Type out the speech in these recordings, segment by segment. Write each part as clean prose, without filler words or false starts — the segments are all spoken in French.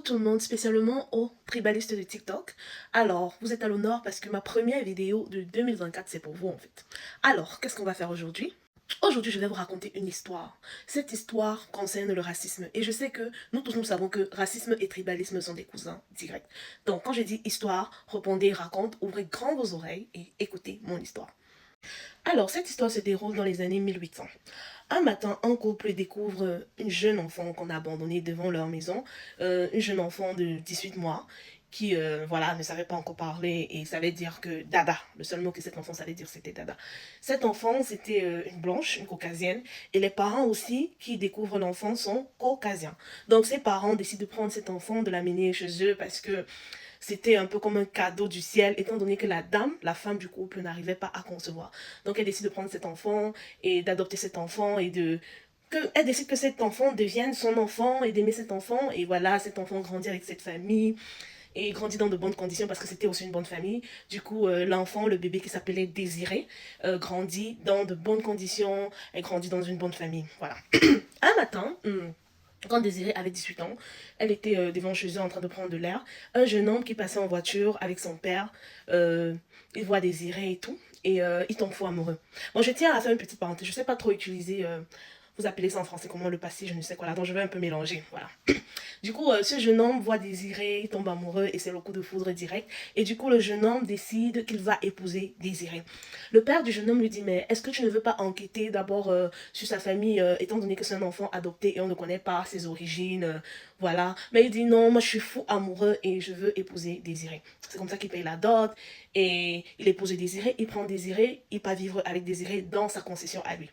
tout le monde, spécialement aux tribalistes de TikTok. Alors, vous êtes à l'honneur parce que ma première vidéo de 2024, c'est pour vous en fait. Alors, qu'est-ce qu'on va faire aujourd'hui? Aujourd'hui, je vais vous raconter une histoire. Cette histoire concerne le racisme. Et je sais que nous tous, nous savons que racisme et tribalisme sont des cousins directs. Donc, quand je dis histoire, répondez, raconte, ouvrez grand vos oreilles et écoutez mon histoire. Alors, cette histoire se déroule dans les années 1800. Un matin, un couple découvre une jeune enfant qu'on a abandonnée devant leur maison, une jeune enfant de 18 mois qui voilà, ne savait pas encore parler et savait dire que dada. Le seul mot que cet enfant savait dire, c'était dada. Cet enfant, c'était une blanche, une caucasienne, et les parents aussi qui découvrent l'enfant sont caucasiens. Donc ses parents décident de prendre cet enfant, de l'amener chez eux parce que c'était un peu comme un cadeau du ciel, étant donné que la dame, la femme du couple, n'arrivait pas à concevoir. Donc elle décide de prendre cet enfant et d'adopter cet enfant et de elle décide que cet enfant devienne son enfant et d'aimer cet enfant. Et voilà, cet enfant grandit avec cette famille et grandit dans de bonnes conditions parce que c'était aussi une bonne famille. Du coup, l'enfant, le bébé qui s'appelait Désiré, grandit dans de bonnes conditions et grandit dans une bonne famille. Voilà. Un matin, quand Désirée avait 18 ans, elle était devant chez eux en train de prendre de l'air. Un jeune homme qui passait en voiture avec son père, il voit Désirée et tout, et il tombe fou amoureux. Bon, je tiens à faire une petite parenthèse, je ne sais pas trop utiliser, vous appelez ça en français comment le passé, je ne sais quoi là, donc je vais un peu mélanger, voilà. Du coup, ce jeune homme voit Désirée, il tombe amoureux et c'est le coup de foudre direct. Et du coup, le jeune homme décide qu'il va épouser Désirée. Le père du jeune homme lui dit, mais est-ce que tu ne veux pas enquêter d'abord sur sa famille, étant donné que c'est un enfant adopté et on ne connaît pas ses origines, voilà. Mais il dit, non, moi je suis fou amoureux et je veux épouser Désirée. C'est comme ça qu'il paye la dot et il épouse Désirée, il prend Désirée, il part vivre avec Désirée dans sa concession à lui.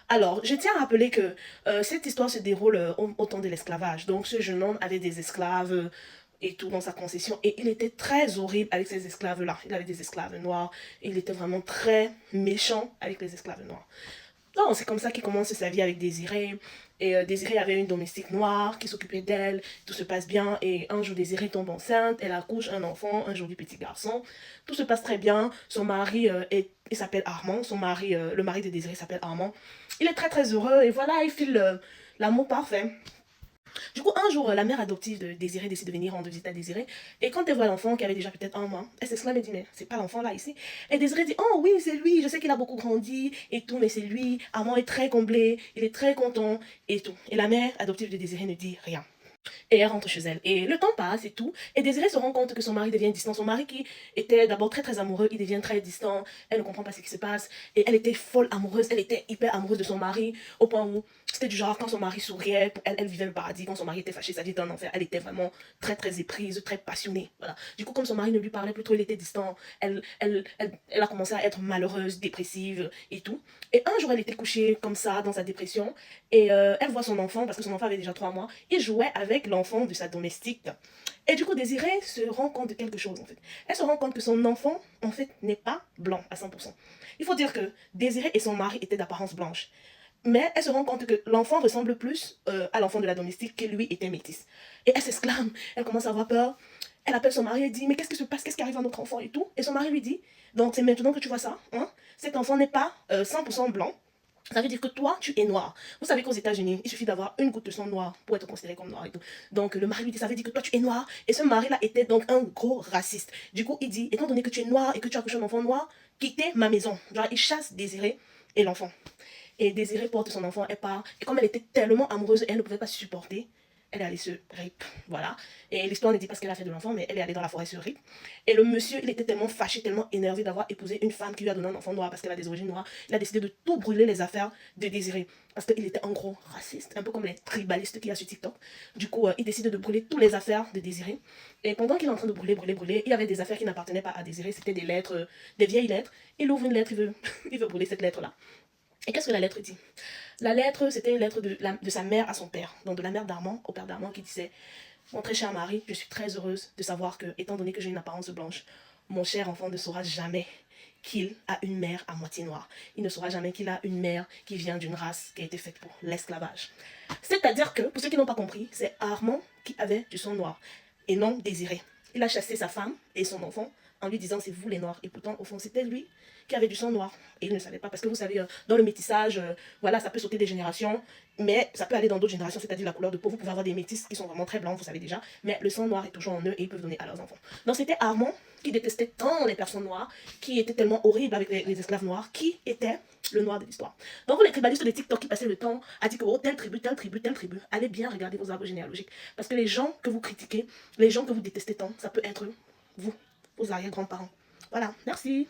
Alors, je tiens à rappeler que cette histoire se déroule au temps de l'esclavage. Donc, ce jeune homme avait des esclaves et tout dans sa concession. Et il était très horrible avec ces esclaves-là. Il avait des esclaves noirs. Et il était vraiment très méchant avec les esclaves noirs. Non, c'est comme ça qu'il commence sa vie avec Désirée. Et Désirée avait une domestique noire qui s'occupait d'elle. Tout se passe bien. Et un jour, Désirée tombe enceinte. Elle accouche un enfant, un joli petit garçon. Tout se passe très bien. Son mari il s'appelle Armand. Son mari, le mari de Désirée s'appelle Armand. Il est très très heureux. Et voilà, il file l'amour parfait. Du coup, un jour, la mère adoptive de Désirée décide de venir rendre visite à Désirée. Et quand elle voit l'enfant qui avait déjà peut-être un mois, elle s'exclame et dit, mais c'est pas l'enfant là ici. Et Désirée dit, oh oui, c'est lui, je sais qu'il a beaucoup grandi et tout, mais c'est lui. Armand est très comblé, il est très content et tout. Et la mère adoptive de Désirée ne dit rien. Et elle rentre chez elle. Et le temps passe et tout. Et Désirée se rend compte que son mari devient distant. Son mari qui était d'abord très très amoureux, il devient très distant. Elle ne comprend pas ce qui se passe. Et elle était folle amoureuse. Elle était hyper amoureuse de son mari. Au point où c'était du genre quand son mari souriait, pour elle, elle vivait le paradis. Quand son mari était fâché, ça dit un enfer. Elle était vraiment très très éprise, très passionnée. Voilà. Du coup, comme son mari ne lui parlait plus trop, il était distant. Elle a commencé à être malheureuse, dépressive et tout. Et un jour, elle était couchée comme ça, dans sa dépression. Et elle voit son enfant, parce que son enfant avait déjà 3 mois. Il jouait avec l'enfant de sa domestique. Et du coup, Désirée se rend compte de quelque chose, en fait. Elle se rend compte que son enfant, en fait, n'est pas blanc à 100%. Il faut dire que Désirée et son mari étaient d'apparence blanche. Mais elle se rend compte que l'enfant ressemble plus à l'enfant de la domestique que lui était métisse. Et elle s'exclame, elle commence à avoir peur. Elle appelle son mari et dit, mais qu'est-ce qui se passe, qu'est-ce qui arrive à notre enfant et tout. Et son mari lui dit, donc c'est maintenant que tu vois ça, hein? Cet enfant n'est pas 100% blanc. Ça veut dire que toi, tu es noir. Vous savez qu'aux États-Unis, il suffit d'avoir une goutte de sang noir pour être considéré comme noir et tout. Donc le mari lui dit, ça veut dire que toi, tu es noir. Et ce mari-là était donc un gros raciste. Du coup, il dit, étant donné que tu es noir et que tu as accouché un enfant noir, quittez ma maison. Genre, il chasse Désirée et l'enfant. Et Désirée porte son enfant, elle part. Et comme elle était tellement amoureuse, elle ne pouvait pas se supporter. Elle est allée se rape, voilà. Et l'histoire ne dit pas ce qu'elle a fait de l'enfant, mais elle est allée dans la forêt se rape. Et le monsieur, il était tellement fâché, tellement énervé d'avoir épousé une femme qui lui a donné un enfant noir parce qu'elle a des origines noires. Il a décidé de tout brûler les affaires de Désirée. Parce qu'il était un gros raciste, un peu comme les tribalistes qu'il y a sur TikTok. Du coup, il décide de brûler toutes les affaires de Désirée. Et pendant qu'il est en train de brûler, il y avait des affaires qui n'appartenaient pas à Désirée. C'était des lettres, des vieilles lettres. Il ouvre une lettre, il veut brûler cette lettre-là. Et qu'est-ce que la lettre dit? La lettre, c'était une lettre de sa mère à son père. Donc de la mère d'Armand au père d'Armand qui disait, mon très cher mari, je suis très heureuse de savoir que, étant donné que j'ai une apparence blanche, mon cher enfant ne saura jamais qu'il a une mère à moitié noire. Il ne saura jamais qu'il a une mère qui vient d'une race qui a été faite pour l'esclavage. C'est-à-dire que, pour ceux qui n'ont pas compris, c'est Armand qui avait du sang noir et non Désiré. Il a chassé sa femme et son enfant en lui disant c'est vous les noirs. Et pourtant, au fond, c'était lui qui avait du sang noir. Et il ne savait pas. Parce que vous savez, dans le métissage, voilà, ça peut sauter des générations, mais ça peut aller dans d'autres générations, c'est-à-dire la couleur de peau. Vous pouvez avoir des métis qui sont vraiment très blancs, vous savez déjà, mais le sang noir est toujours en eux et ils peuvent donner à leurs enfants. Donc c'était Armand qui détestait tant les personnes noires, qui était tellement horrible avec les esclaves noirs, qui était le noir de l'histoire. Donc vous les tribalistes de TikTok qui passaient le temps à dire que oh, telle tribu, telle tribu, telle tribu, allez bien regarder vos arbres généalogiques. Parce que les gens que vous critiquez, les gens que vous détestez tant, ça peut être vous, vos arrière-grands-parents. Voilà, merci.